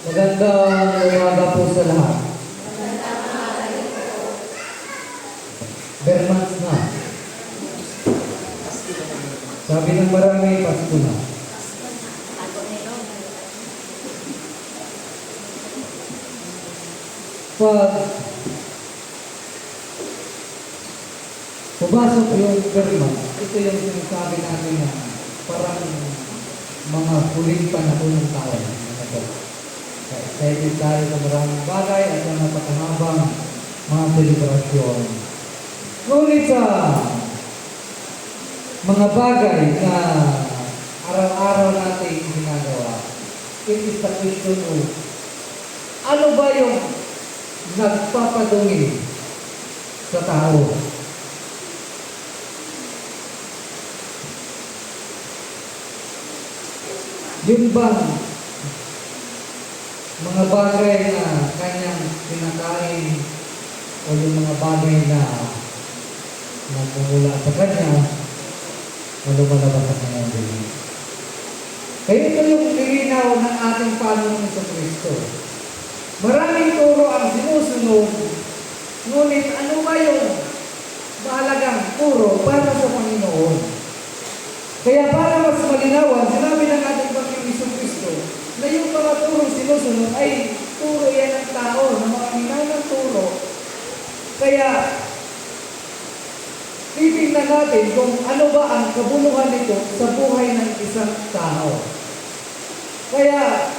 Magandang umaga po sa lahat. Bermans na. Sabi ng marami, Pasko na. Pag pumasok yung Bermans, ito yung sinasabi natin na parang mga huling panahon ng taon. Excited tayo sa maraming bagay at sa napakahabang mga selebrasyon. Ngunit sa mga bagay na araw-araw natin ginagawa, it is the question of ano ba yung nagpapadumi sa tao? Yun bang mga bagay na kanyang pinakain o yung mga bagay na nagmumula sa kanya o lumalabas sa kanyang bibig. Kaya ito yung linaw ng ating Panginoon sa Kristo. Maraming turo ang sinusunod, ngunit ano ba yung mahalagang turo para sa Panginoon? Kaya para mas malinawan, sinabi ng ating Panginoon Kristo na yung mga turong sinusunod ay turo yan ng tao, ng mga minanang turo. Kaya, titignan natin kung ano ba ang kabuluhan nito sa buhay ng isang tao. Kaya,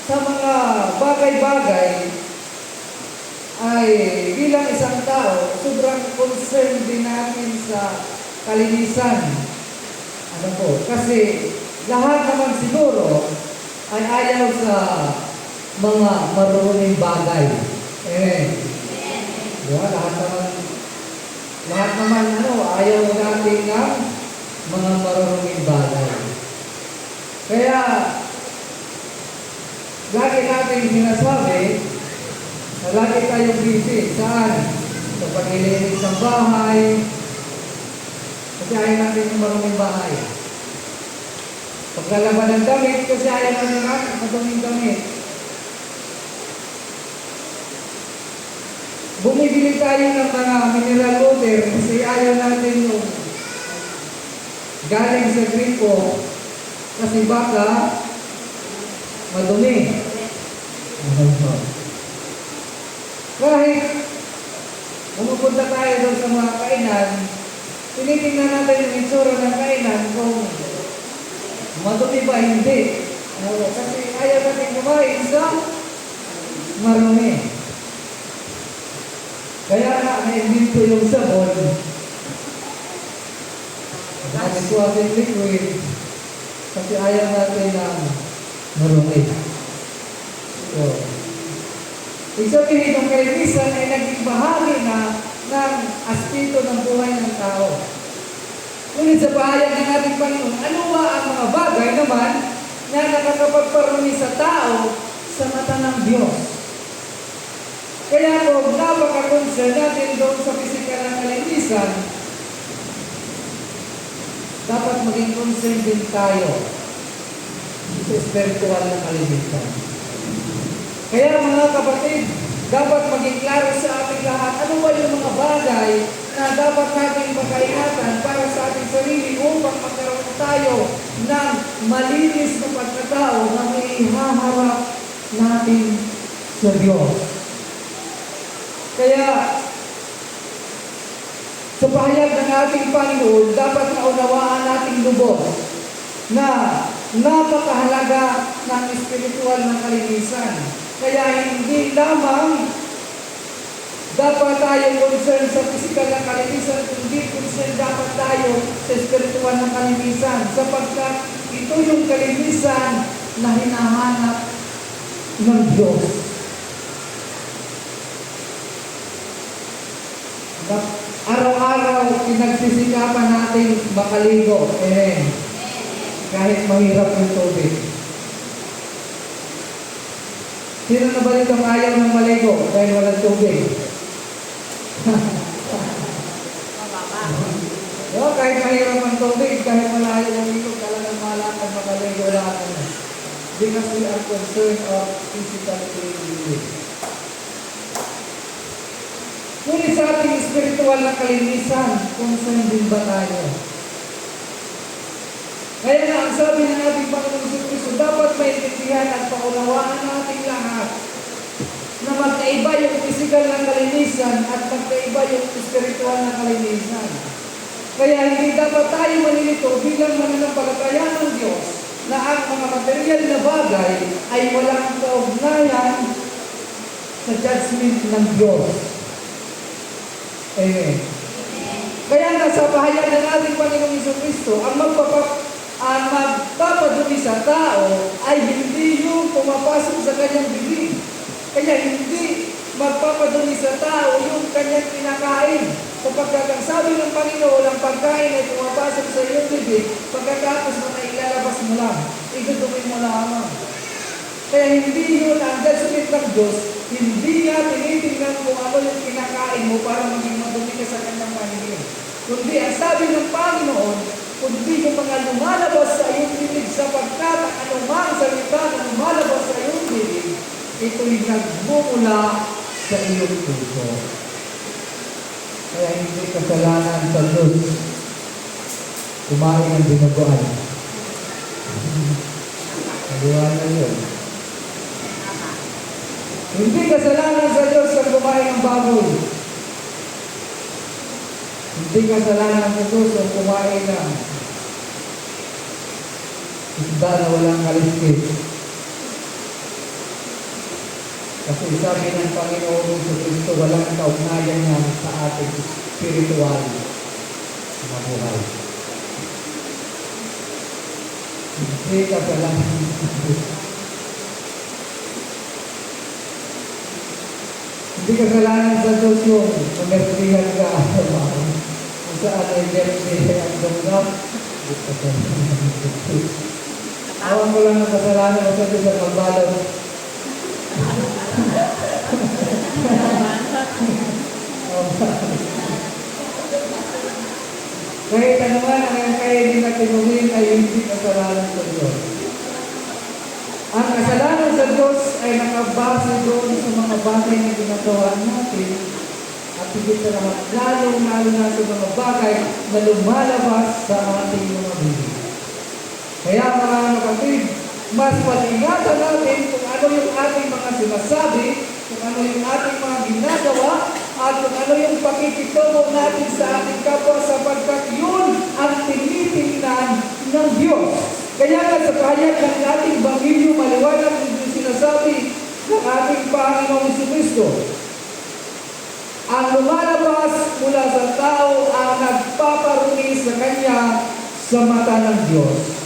sa mga bagay-bagay, ay bilang isang tao, sobrang concerned din natin sa kalinisan. Ano po? Kasi lahat naman siguro ay ayaw sa mga marunong bagay. Amen. Diba? Lahat naman ayaw natin ng mga marunong bagay. Kaya, lagi natin sinasabi na lagi tayong busy. Saan? Sa paglilinis ng bahay. Kasi ayaw natin yung marunong bahay. Paglalaban ng damit, kasi ayaw natin ng maduming damit. Bumibili tayo ng mga mineral water kasi ayaw natin yung galing sa gripo kasi baka madumi. Kahit pumupunta tayo doon sa mga kainan, tinitingnan natin yung itsura ng kainan kung madumi ba hindi. Kasi ayaw natin kumain sa marumi. Kaya nga, na-invento yung sabon. Dishwashing liquid. Kasi ayaw natin ng marumi. So, ibig sabihin, yung kalinisan ay naging bahagi na ng aspeto ng buhay ng tao. Ngunit sa pahayag ng ating Panginoon, ano ba ang mga bagay naman na nakakapagparumi sa tao sa mata ng Diyos? Kaya kung napaka-concern natin doon sa pisikal na kalinisan, dapat maging concern din tayo sa spiritual na kalinisan. Kaya mga kapatid, dapat maging klaro sa ating lahat, ano ba yung mga bagay na dapat natin pagkaingatan para sa ating sarili upang magkaroon tayo ng malinis na pagkatao na may ihaharap natin sa Diyos. Kaya, sa pahayag ng ating Panginoon, dapat naunawaan nating lubos na napakahalaga ng espiritual na kalinisan. Kaya hindi lamang dapat tayo concern sa physical na kalinisan, kundi concern dapat tayo sa spiritual na kalinisan, sapagkat ito yung kalinisan na hinahanap ng Diyos. Araw-araw, pinagsisikapan natin makaligo. Amen. Kahit mahirap yung tubig. Sino na ba dito ayaw ng maligo dahil walang tubig? Kahit mahirap ang tubig, kahit malayo ng ligo, talagang malakad makaligo lang. because we are concerned of physical cleanliness. Ngunit sa ating spiritual na kalinisan, concerned din ba tayo? Kaya nga, ang sabi ng ating Panginoon Jesucristo, dapat maintindihan at paunawaan nating lahat na magkaiba yung physical na kalinisan at magkaiba yung spiritual na kalinisan. Kaya hindi dapat tayo malilito bilang mananampalataya ng Diyos na ang mga material na bagay ay walang kaugnayan sa judgment ng Diyos. Amen. Kaya nga sa pahayag ng ating Panginoong Jesucristo, ang magpapadumi sa tao ay hindi yung pumapasok sa kanyang bibig. Kaya hindi magpapadumi sa tao yung kanyang kinakain. Sapagkat ang sabi ng Panginoon, ang pagkain ay pumapasok sa iyong bibig, pagkatapos mo na ilalabas mo lang, idudumi mo lamang. Kaya hindi yun ang judgment ng Diyos, hindi niya tinitingnan kung ano yung kinakain mo para maging madumi ka sa kanyang paningin. Kundi ang sabi ng Panginoon, kundi yung mga lumalabas sa iyong bibig sapagkat ang anumang salita na lumalabas sa iyong bibig, ito'y nagmumula sa iyong puso. Kaya hindi kasalanan sa Diyos kumain ng dinuguan. Naliwanag yun. Hindi kasalanan sa Diyos ang kumain ng baboy. Hindi kasalanan sa Diyos ang kumain ng isda na walang kaliskis. Kasi sabi ng Panginoon sa Kristo, walang kaugnayan yan sa ating spiritual na buhay. Hindi kasalanan sa Diyos. Hindi kasalanan sa Diyos yung mamertihan ka kung saan ay birthday ang damdam. Awan mo lang ang kasalanan sa Diyos ang magbalot. Kahit ano man ang kaya din na tinuhin ay hindi kasalanan sa Diyos. Ang kasalanan sa Diyos ay nakabase doon sa mga bagay na ginagawa natin at higit sa lahat, lalo na sa mga bagay na lumalabas sa ating mga bibig. Kaya mga kapatid, mas palingatan natin kung ano yung ating mga sinasabi, kung ano yung ating mga ginagawa, at kung ano yung pakikitungo natin sa ating kapwa sapagkat yun ang tinitingnan ng Diyos. Kaya nga sa pahayag ng ating Bangilyo, maliwanag yung sinasabi ng ating Panginoong Jesucristo. Ang lumalabas mula sa tao ang nagpaparumi sa Kanya sa mata ng Diyos.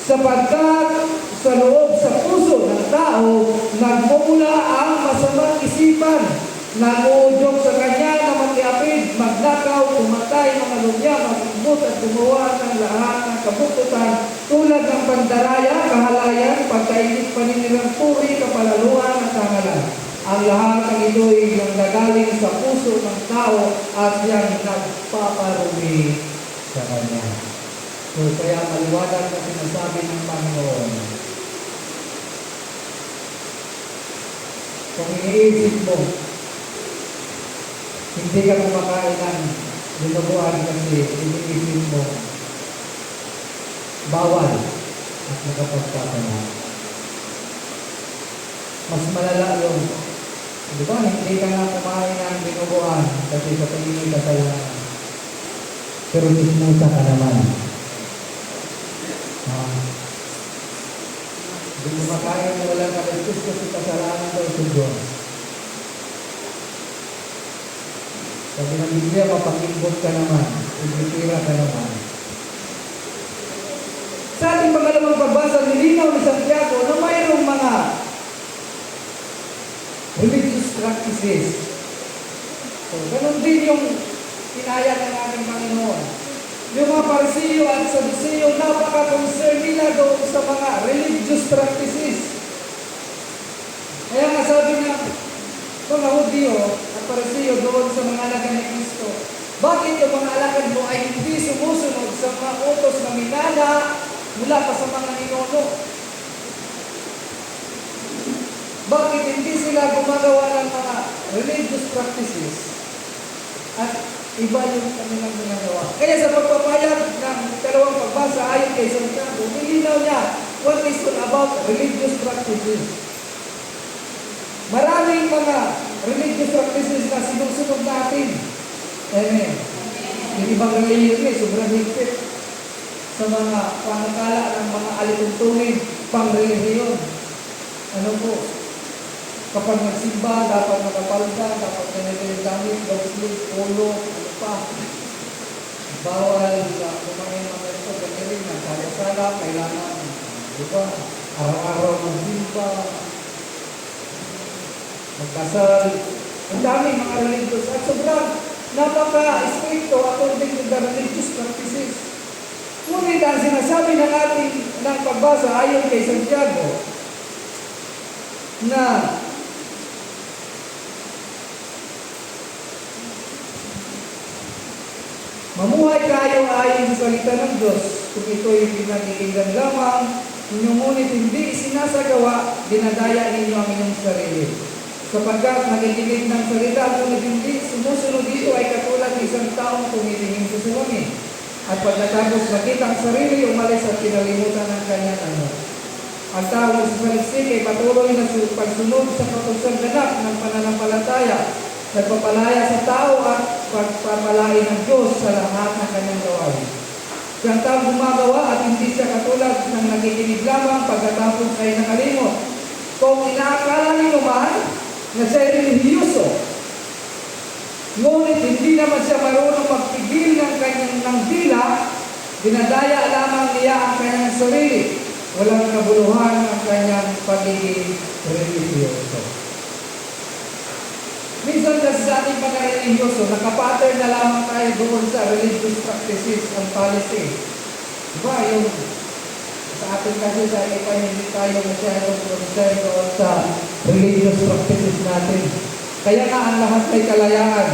Sapagkat sa loob sa puso ng tao, nagmumula ang masamang isipan, nanguudyok sa kanya na matiapid, magnakaw, pumatay, mga lumya, magimot at gumawa ng lahat ng kabututan tulad ng pandaraya, kahalayan, pagkainit, paninirang puri, kapalaluan at tangalan. Ang lahat ng ito'y nanggagaling sa puso ng tao at siyang nagpaparumi sa kanya. So, kaya maliwanag na sinasabi ng Panginoon, kung iniisip mo, hindi ka kumakain ng dinuguan kasi iniisip mo, bawal at nakapagpapala. Mas malala yung, di ba, hindi ka nga kumain ng dinuguan kasi sa tingin ka kasalanan. Pero mismusa ka naman. Hindi kumakain na walang kaliskis kasi kasalanan daw sa Diyos. Sabi ng Biblia, mapakimbot ka naman, ibitira ka naman. Sa ating pangalawang pagbasa, nilinaw ni Santiago na mayroong mga religious practices. So, ganun din yung pinaya ng ating Panginoon. Yung mga Parisiyo at Saduceo, napaka-concern nila doon sa mga religious practices. Kaya nga sabi ng mga Hudyo at Parisiyo doon sa mga alagad ni Kristo, bakit yung mga alagad mo ay hindi sumusunod sa mga utos na minana mula pa sa mga ninuno. Bakit hindi sila gumagawa ng mga religious practices at iba yung kanilang ginagawa? Kaya sa pagpapayag ng ikalawang pagbasa ayon kay Santiago, nilinaw niya what is all about religious practices. Maraming mga religious practices na sinusunod natin. Amen. Yung ibang religion sobrang higpit sa mga panakala ng mga alituntunin pang religion. Ano po? Kapag nagsimba, dapat nakapalda, dapat ganito yung damit, sleeve, polo, ano pa. Bawal sa kumain mga ito, ganyan rin, sala-sala, kailangan, di ba, araw-araw magsimba, magkasal. Ang dami mga religious at sobrang napaka-stricto according to the religious practices. Ngunit ang sinasabi ng ating ng pagbasa ayon kay Santiago na mamuhay kayo ayon sa salita ng Diyos kung ito'y pinakikinggan lamang ninyo, ngunit hindi sinasagawa, dinadaya ninyo ang inyong sarili. Sapagkat nakikinig ng salita ngunit hindi sumusunod dito ay katulad ng isang taong tumitingin sa salamin. At pagkatapos nakita ang sarili, umalis at kinalimutan ng kanyang ano. Ang tao sa saliksik ay patuloy na pagsunod sa katusang ganap ng pananampalataya, nagpapalaya sa tao at pagpapalain ng Diyos sa lahat ng kanyang gawain. Siyang taong gumagawa at hindi siya katulad ng nakikinig lamang pagkatapos ay nakalimot. Kung inaakala niyo man na siya relihiyoso, ngunit hindi naman siya marunong magpigil ng kanyang dila, dinadaya lamang niya ang kanyang sarili. Walang kabuluhan ang kanyang pagiging relihiyoso. Minsan kasi sa ating pagka-religyoso, nakapattern na lamang tayo doon sa religious practices and policy. Diba, yung sa atin kasi sa iba, hindi tayo masyadong concern doon sa religious practices natin. Kaya nga ang lahat ay kalayaan.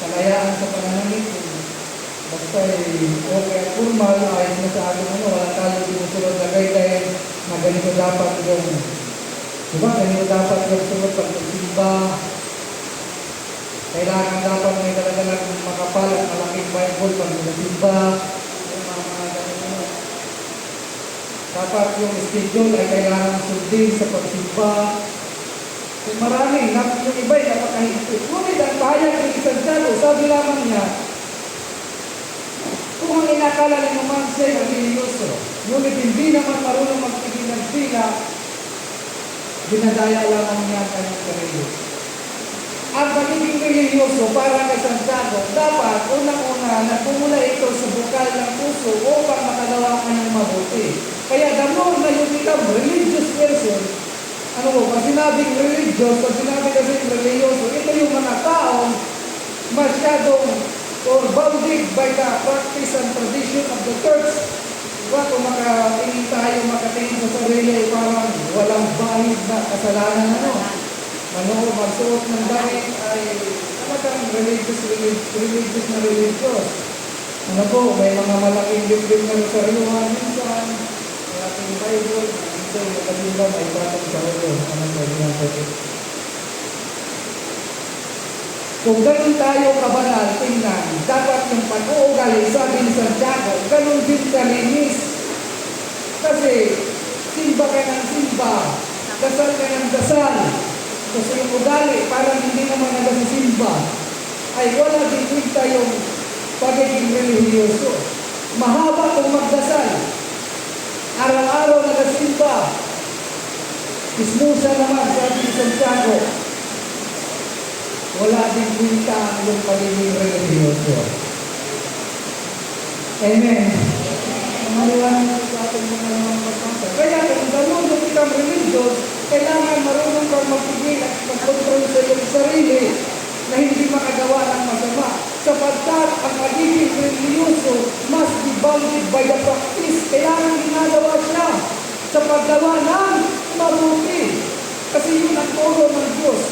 Kalayaan sa pananamit. Basta okay at formal, ayos na sa ating wala tayong sinusunod na guideline na ganito dapat yung, diba, ganito dapat yung sunod pag magsimba. Kailangan dapat may talagang makapal at malaking Bible pag magsimba. Yung mga ganito. Dapat yung schedule ay kailangan sundin sa pagsimba. Kung marami, yung iba ay napakahigpit. Ngunit ang pahayag ng isang Santiago, sabi lamang niya, kung ang inakala ni naman siya religiyoso, ngunit hindi naman marunong magtigil ng pila, dinadaya lamang niya ang kanyang sarili. Ang pagiging religiyoso para kay Santiago, dapat unang-una nagmumula ito sa bukal ng puso upang makagawa ka ng mabuti. Kaya the more na you become religious person, ano mo, pag sinabing religious, pag sinabi kasi religyoso, ito yung mga taong masyadong or bounded by the practice and tradition of the church. Diba, kung makatingin tayo, makatingin sa sarili, parang walang bahid na kasalanan, manood, magsuot ng damit ay talagang religious na religious. Ano po, may mga malaking bibig na sa riluhan minsan, malaking Bible, minsan yung kasimba may batang sa ulo. Anong pwede natin? Kung ganun tayo kabanal, tingnan, dapat yung pag-uugali, sabi ni Santiago, ganun din kalinis. Kasi, simba ka ng simba, dasal ka ng dasal. Kasi yung ugali, parang hindi naman nagasisimba, ay wala din kwenta yung pagiging relihiyoso. Mahaba kung magdasal. Araw-araw nagasimba. Ismusa naman, sabi ni Santiago, wala din kwenta ang yung pagiging relihiyoso. Amen. Maliwanag sa ating mga pagkakita. Kaya kung gano'n yung ikang religious, kailangan marunong kang magpigil at mag-control sa iyong sarili na hindi makagawa ng masama. Sapagkat ang pagiging religiyoso must be bounded by the practice. Kailangan ginagawa siya sa paggawa ng mabuti. Kasi yun ang turo ng Diyos.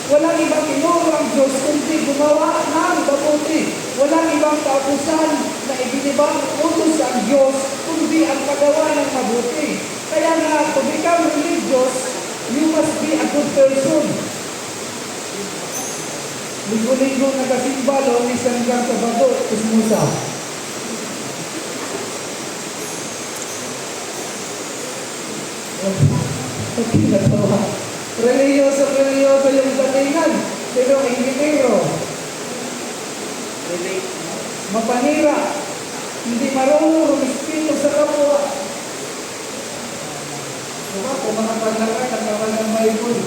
Walang ibang tinuro ang Diyos kundi gumawa ng mabuti. Walang ibang kautusan na ibinibang utos ang Diyos kundi kundi ang paggawa ng mabuti. Kaya nga, to become religious, you must be a good person. Linggo-linggo nagkasimba, Lunes hanggang Sabado, Kusmusa. Natawa. Religyoso yung datingan, pero ingitero. Mapanira, hindi marunong rumispito sa kapwa. Diba? Kung mga panlakay, nagkawan ng Bible.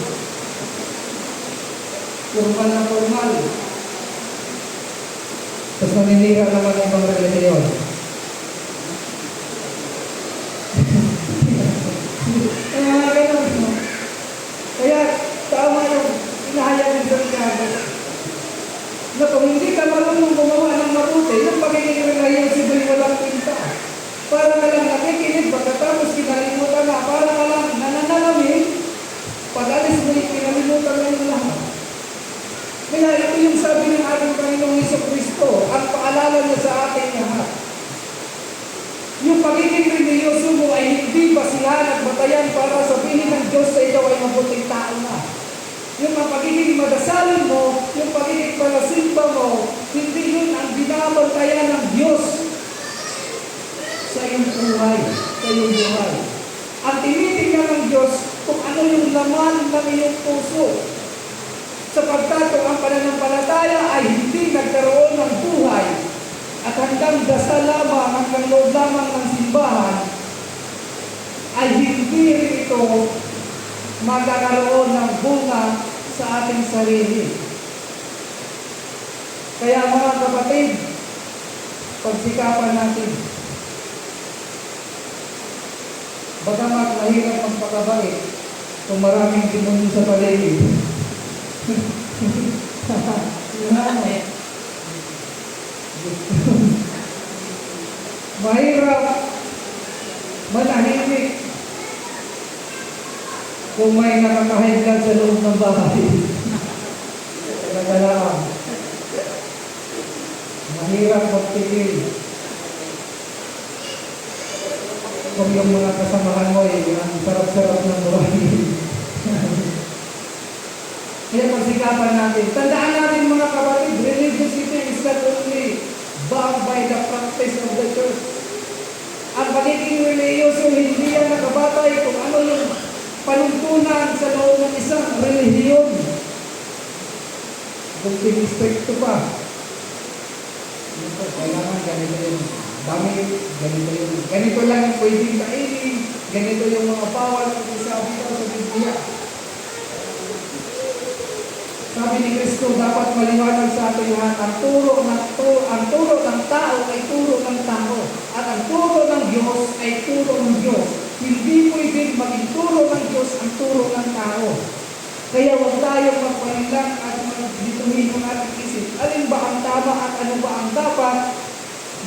Formal na formal. Tapos maninira naman ang ibang relihiyon. Kaya tama yung inahayag ng Santiago na kung hindi ka marunong gumawa ng mabuti, yung pagiging relihiyon sibay walang pinta. Para ka lang nakikinig, pagkatapos kinalimutan na, para ka lang nananalamin, pag-alis mo yung kinalimutan na yung lahat. Kaya ito yung sabi ng ating Panginoong Jesucristo, ang paalala niya sa ating lahat. Yung pagiging relihiyoso mo ay hindi basihan at batayan para sabihin ng Diyos sa ikaw ay mabuting tao na. Yung pagiging madasalin mo, yung pagiging palasimba mo, hindi yun ang binabantayan ng Diyos sa iyong buhay, sa iyong buhay. Ang tinitingnan ng Diyos kung ano yung laman ng iyong puso. Sapagkat ang pananampalataya ay hindi nagkaroon ng buhay at hanggang dasal lamang, hanggang loob lamang ng simbahan, ay hindi rin ito magkakaroon ng bunga sa ating sarili. Kaya mga kapatid, pagsikapan natin. Bagamat mahirap magpakabait kung maraming demonyo sa paligid. Mahirap manahimik kung may nakakahiglan sa loob ng bahay. Talagang mahirap magpigil kung yung mga kasamahan mo ay ang sarap-sarap ng buhay. Kaya pagsikapan natin. Tandaan natin mga kapatid, religiosity is not only bound by the practice of the church. Ang pagiging religyoso, hindi yan nakabatay kung ano yung panuntunan sa loob ng isang relihiyon. Kung pinispekto pa, kailangan ganito yung damit, ganito lang yung pwedeng kainin, ganito yung mga bawal na sabi ko sa Biblia. Sabi ni Kristo, dapat maliwanag sa ating lahat, ang turo ng tao ay turo ng tao. At ang turo ng Diyos ay turo ng Diyos. Hindi pwedeng maging turo ng Diyos ang turo ng tao. Kaya huwag tayong magpanilang at maglituhin ang ating isip. Alin ba ang tama at ano ba ang dapat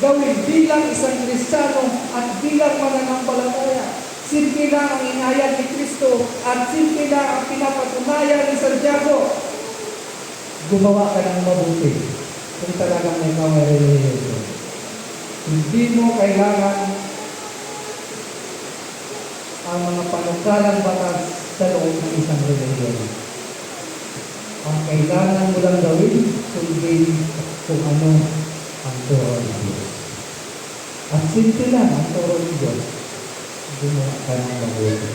gawin bilang isang Kristiyano at bilang mananampalataya? Simple lang ang inayag ni Kristo at simple lang ang pinapatunayan ni Santiago. Gumawa ka ng mabuti kung talagang may mga relihiyoso. Hindi mo kailangan ang mga panukalang batas sa loob ng isang relihiyon. Ang kailangan mo lang gawin, sundin kung ano ang turo ng Diyos. At simple lang ang turo ng Diyos. Gumawa ka ng mabuti.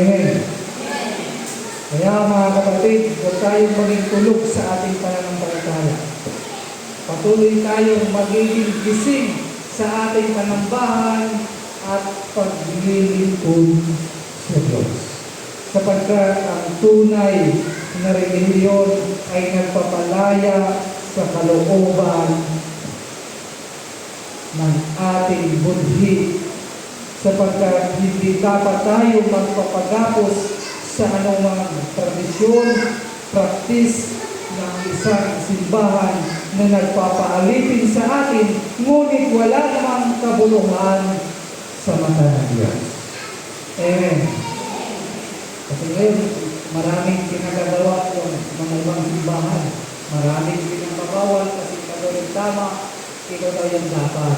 Amen. Kaya mga kapatid, huwag tayong maging tulog sa ating pananampalataya. Patuloy tayong magiging gising sa ating panambahan at paglilingkod sa Diyos. Sapagkat ang tunay na relihiyon ay nagpapalaya sa kalooban ng ating budhi. Sapagkat hindi dapat tayo magpapagapos sa anumang tradisyon, practice ng isang simbahan na nagpapaalipin sa atin, ngunit wala namang kabuluhan sa mata ng Diyos. Amen. Kasi ngayon, maraming pinagagawa yung mga ibang simbahan. Maraming pinagpapawal kasi ikaw yung tama, ikaw daw yung dapat.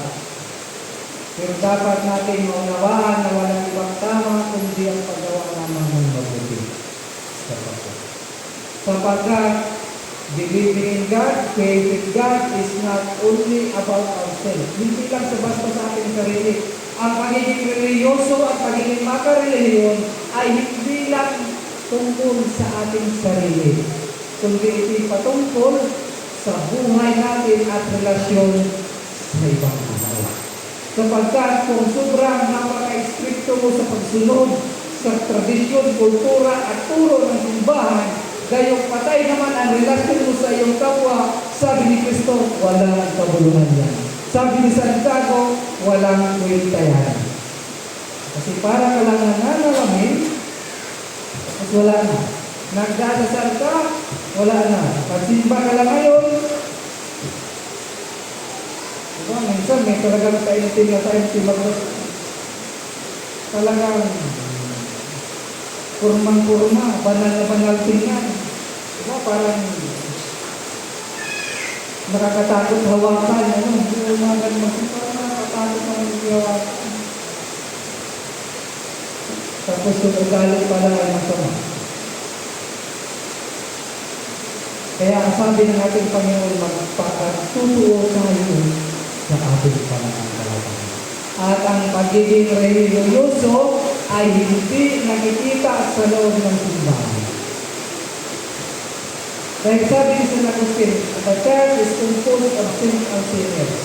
Pero dapat natin maunawaan na walang ibang tama kundi ang paggawa naman ng mabuti sa kapwa. Sapagkat believing in God, faith in God is not only about ourselves. Hindi lang sa basta sa ating sarili. Ang pagiging religyoso at pagiging makareliyon ay hindi lang tungkol sa ating sarili, kundi ito'y patungkol sa buhay natin at relasyon sa ibang tao. Sapagkat kung sobrang napaka-stricto mo sa pagsunod sa tradisyon, kultura at turo ng simbahan, gayong patay naman ang relasyon mo sa iyong kapwa, sabi ni Kristo, walang kabuluhan yan. Sabi ni Santiago, walang kwenta yan. Kasi para ka lang nananalamin, at wala na. Nagdadasal ka, wala na. Pagsimba ka lang ngayon, diba, minsan may talagang kainitin na tayong timag talagang kurmang-kurma, banal na banal tingnan. Diba, parang nakakatakot hawakan, yung mga ganun, parang nakakatakot naman hawakan. Tapos yung ugali pala ay masama. Kaya ang sabi ng ating Panginoon, magpakatutuo tayo sa ating pananampalataya. At ang pagiging religyoso ay hindi nakikita sa loob ng simbahan. Dahil sabi ni San Agustin, the church is composed of saints and sinners.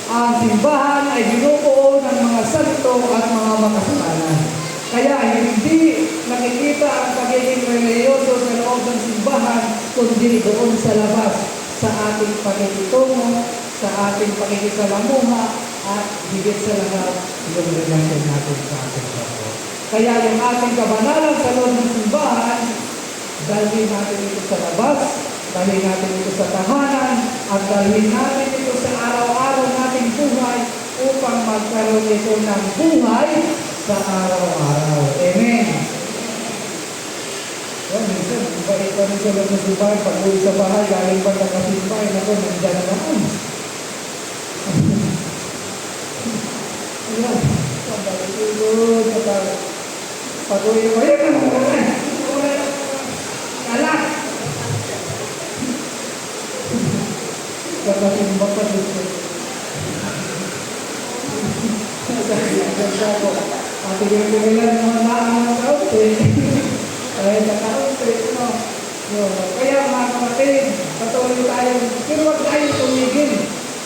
Ang simbahan ay binubuo ng mga santo at mga makasalanan. Kaya hindi nakikita ang pagiging religyoso sa loob ng simbahan, kundi doon sa labas, sa ating pakikitungo, sa ating pakikisalamuha, at higit sa lahat, yung relasyon natin sa ating kapwa. Kaya yung ating kabanalan sa loob ng simbahan, dalhin natin ito sa labas, dalhin natin ito sa tahanan, at dalhin natin ito sa araw-araw nating buhay upang magkaroon ito ng buhay sa araw-araw. Amen. Minsan, balik pa rin sa loob ng simbahan, pag-uwi sa bahay, galing pa na kasimbahan, ako, nandiyan na naman. Ayan, pag-uwi tulog, pag-uwi mo, yun ang mga anak. Kakasimba pa dito. At tigil-tigilan mga naang kaunti. Kaya nakaunti, no? Kaya mga kapatid, patuloy tayo, pero huwag tayo tumigil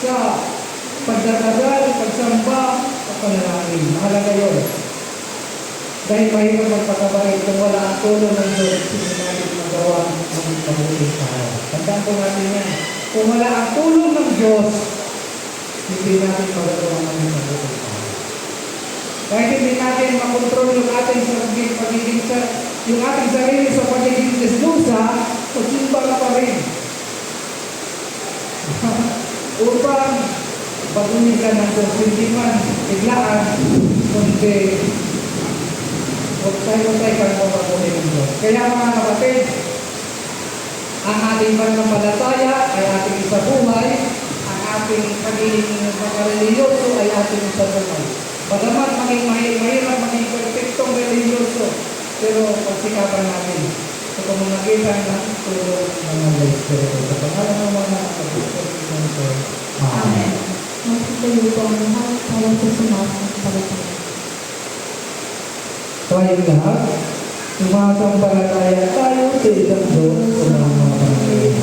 sa pagdadasal, pagsamba, at panalangin. Mahalaga yun. Dahil mahirap magpakabait kung wala ang tulong ng Diyos, hindi natin magawa ng mabuting tao. Tandaan po natin yan. Kung wala ang tulong ng Diyos, hindi natin magagawa ng mabuting tao. Kahit hindi natin makontrol yung ating sarili sa pagiging desnusa, magsimba ka pa rin. Upang pag-uwi ka ng Diyos, hindi man biglaan, kundi huwag tayo kang mapapunin ng Diyos. Kaya mga kapatid, ang ating pananampalataya ay ating isabuhay, ang ating pagiging religyoso ay ating isabuhay. Bagamat maging mahirap, maging perfectong religyoso, pero pagsikapan natin sa pamamagitan ng tulong ng mga Espiritu. Sa pangalan ng mga kapatid, Amen. Magtatayo po ang lahat para sa sumasampalataya. Tayong lahat, sumasampalataya tayo sa isang Diyos o ng mga pangalan.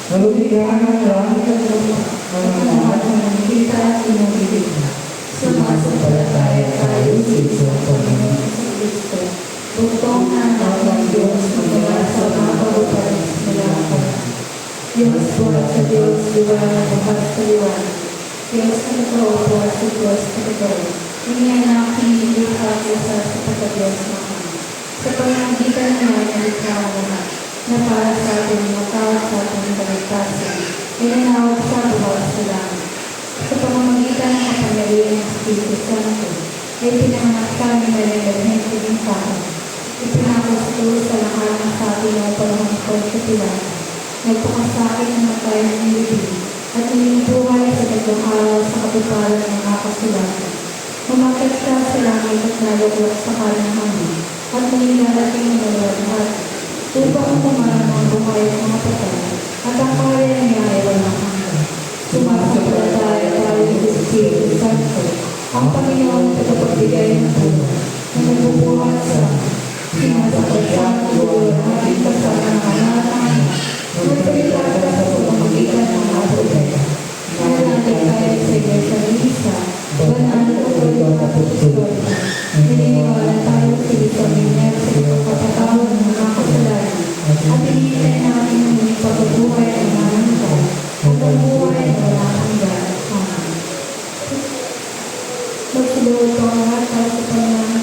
Nalumikhaan ng langit at lupa, ang lahat ng nakikita at inumibig na. Sumasampalataya tayo sa isang Panginoon sa Kristo. Butong anak ng Diyos mula sa mga kabutan mula pa. Diyos buhat sa Diyos, liwanag buhat sa liwanag. Diyos na nakaupo sa Diyos na totoo. Hindi anak hindi sa pagka-Diyos na kami. Sa pamamagitan niya nalikha ang lahat, na para sa ating matawag sa ating kaligtasan, ilanawag sa buhat sa langit. Sa pamamagitan ng kapangyarihan ng Espiritu Santo, ay pinanganak sa amin na lalagyan sa gintaan. Ipinakasto sa lahat ng sa ating mga panahon ko sa pilata. Nagpakasakin ng matay ng nilibig at naging buhay sa tatlong araw sa katuparan ng nakasulatan. Umakit ka sa langit at naluklok sa kalanghangin, at manilarating ng lahat, upang kumarang ang buhay ng mga patay, at ang kaya niya ay walang hanggan. Sumasampalataya tayo sa Espiritu Santo, ang Panginoon sa pagbigay ng buhay, na nagbubuhat sa sinasakasang ulo ng ating kasama ng anak, nagsalita ka sa pamamagitan ng mga propeta. Nananalig tayo sa Iglesia ng Isa, banal na Katoliko at Apostolika. Naniniwala tayo sa isang linya sa pagpapatawad ng mga kasalanan, at hinihintay namin ang muling pagkabuhay ng mga nangyayon, at ang buhay na walang hanggan. Amen. Magsiluwag po ang lahat tayo sa Panginoon.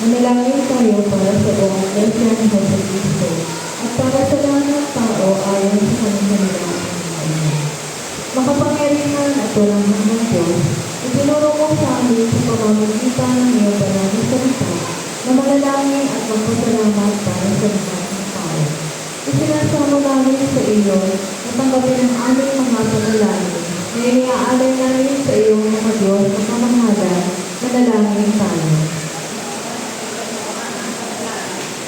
Manalangin tayo para sa buong Iglesia ni Jesucristo at para sa lahat ng tao ayon sa kanyang kanilang. Makapangyarihan at walang hanggang Diyos, itinuro mo sa amin sa pamamagitan ng iyong banal na salita na manalangin at magpasalamat para sa lahat ng tao. Isinasamo namin sa iyo na tanggapin ang aming mga panalangin na iniaalay namin sa iyong mga Diyos na pamahalan. Manalangin tayo.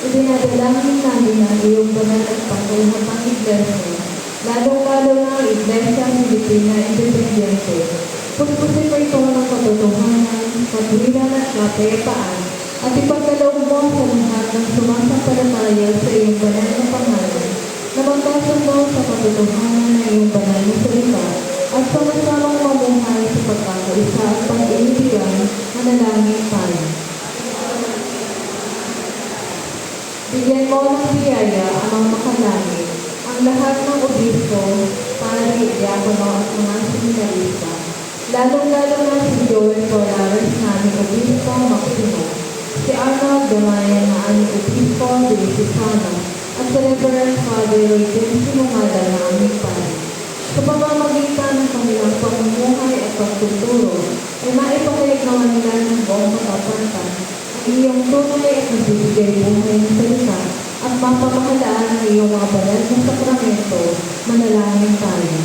Idinadalangin namin ang iyong banal at pangkulhatang iglesia, lalong-lalo na ang Iglesia Filipina Independiente. Puspusin mo ito ng katotohanan, katwiran at kapayapaan, at ipagkaloob mo sa lahat ng sumasampalataya sa iyong banal na pangalan, na magkasundo sa katotohanan ng iyong banal na salita, at pamasamang mamuhay sa pagkakaisa at pag-iibigan. Manalangin tayo. Bigyan mo ng biyaya ang mga makalangit, ang lahat ng obispo, pari, diakono at mga seminarista, lalong-lalo na si Joel Polares na aming obispo Maximo, si Arnold Damayan na aming obispo Diocesano, at si Reverend Father Roy Densi Mumada na aming pari. Sa pamamagitan ng kanilang pamumuhay at pagtuturo, ay maipahayag naman nila ng buong katapatan iyong tunay at nagbibigay buhay ng salita at mapamahalaan ng iyong mga banal na sakramento. Manalangin tayo.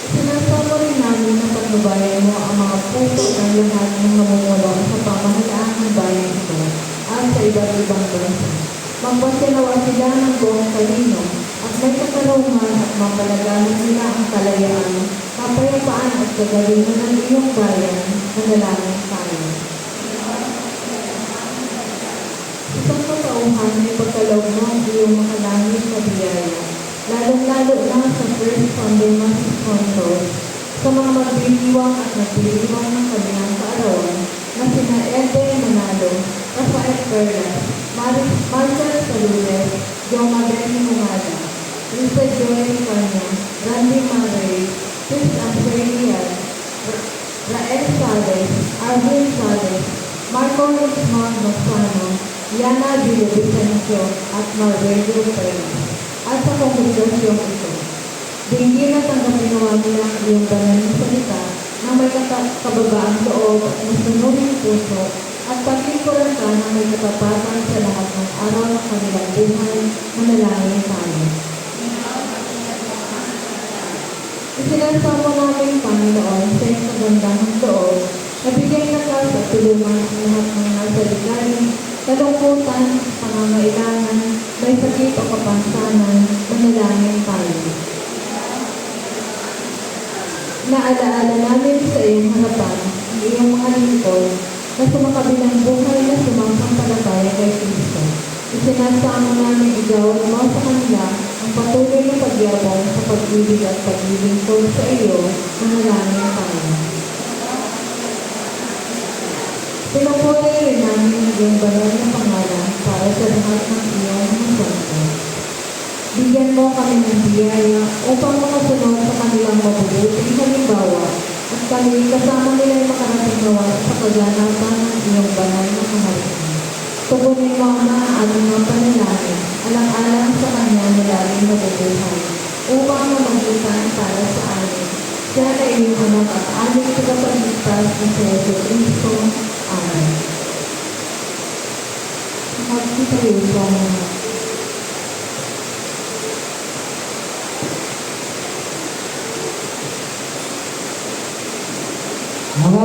Sinasama rin namin na pagbabayan mo ang mga puso ng lahat ng namumulong sa pamahalaan ng bayan ito at sa iba't ibang bansa. Magpasinawa sila ng buong talino at may katarungan at mapalagalan nila ang kalayaan, kapayapaan at kagalingan ng iyong bayan. Manalangin tayo. Isang katauhan ay pagkaloob mo ang iyong makalangit na biyaya, lalong-lalo na sa First Sunday Mass Control, sa mga magdiriwang at nagdiriwang ng kanilang kaarawan na sina Eden Manalo, Rafael Perlas, Marcel Saludes, Joma Benny Mungada, Lisa Joy Kanya, Randy Maray, Chris Amfrenian, Rael Sales, Arvin Sales, Marco Rizman Masano, Yana Villa Vicencio, at Marvelio Perez. At sa kongregasyong ito, dinggin at tanggapin nawa nila ang iyong banal na salita na may kababaang loob at masunuring puso at paglingkuran ka na may katapatan sa lahat ng araw ng kanilang buhay. Manalangin tayo. Isinasamo namin, Panginoon, sa iyong kagandahang loob, na bigyan na ka sa tulungan ang lahat ng nasa ligaling, kalungkutan, pangangailangan, may sakit o kapansanan. Manalangin tayo. Naalaala namin sa iyong harapan ang iyong mga lingkod na sa makabilang buhay na sumasampalataya kay Kristo. Isinasamo namin igawan mo sa kanila ang patuloy na pagyabong sa pag-ibig at paglilingkod sa iyo. Manalangin tayo. Pinupulay rin namin ang iyong banal na pangalan para sa lahat ng iyong mga santo. Bigyan mo kami ng biyaya upang makasunod sa kanilang mabubuting halimbawa at kami kasama nila makarating nawa sa kaganapan ng iyong banal na pangalan. Tugunin mo na ang aming mga panalangin, alang-alang sa kanya na laging nabubuhay. upang mamagitan para sa amin. Siya na iyong anak at aming tagapagligtas na si Yesu Cristo. Amen. Magsitayo sa mga Mga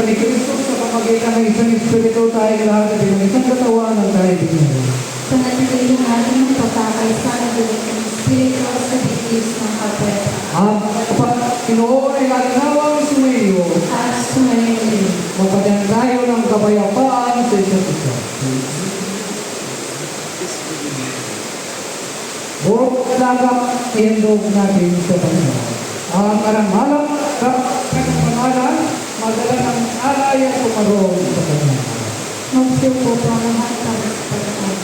ni Kristo sa pamagitan ng isang Espiritu tayo lahat at ng isang katawan ng tayo binigyan. panatilihin natin ang pagkakaisa ng Dalawang Espiritu sa bigis ng kapwa. Ang Panginoon ay alinawang sumayo, At sumayin din. magpadyan tayo ng kapayapaan sa isa't isa. Buong kalagap ihandog natin sa Panginoon. Ang karangalang pangalan, madala ng alay at pumarong sa Kanya. Magsiyo po po ang lahat para sa pagkakas.